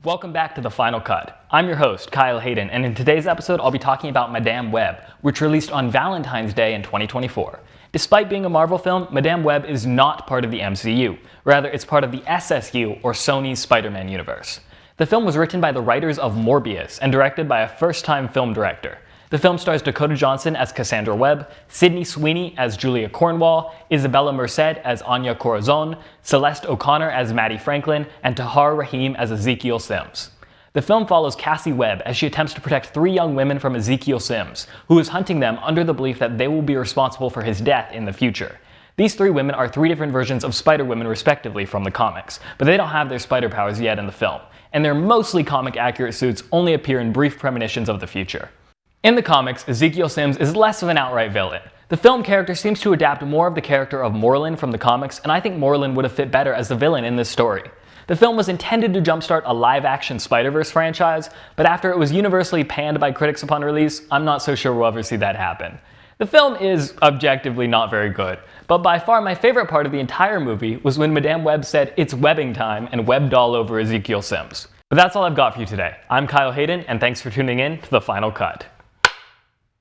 Welcome back to The Final Cut. I'm your host, Kyle Hayden, and in today's episode I'll be talking about Madame Web, which released on Valentine's Day in 2024. Despite being a Marvel film, Madame Web is not part of the MCU. Rather, it's part of the SSU, or Sony's Spider-Man universe. The film was written by the writers of Morbius and directed by a first-time film director. The film stars Dakota Johnson as Cassandra Webb, Sydney Sweeney as Julia Cornwall, Isabella Merced as Anya Corazon, Celeste O'Connor as Maddie Franklin, and Tahar Rahim as Ezekiel Sims. The film follows Cassie Webb as she attempts to protect three young women from Ezekiel Sims, who is hunting them under the belief that they will be responsible for his death in the future. These three women are three different versions of Spider-Women respectively from the comics, but they don't have their spider powers yet in the film, and their mostly comic-accurate suits only appear in brief premonitions of the future. In the comics, Ezekiel Sims is less of an outright villain. The film character seems to adapt more of the character of Morlun from the comics, and I think Morlun would have fit better as the villain in this story. The film was intended to jumpstart a live-action Spider-Verse franchise, but after it was universally panned by critics upon release, I'm not so sure we'll ever see that happen. The film is objectively not very good, but by far my favorite part of the entire movie was when Madame Web said, "It's webbing time," and webbed all over Ezekiel Sims. But that's all I've got for you today. I'm Kyle Hayden, and thanks for tuning in to The Final Cut.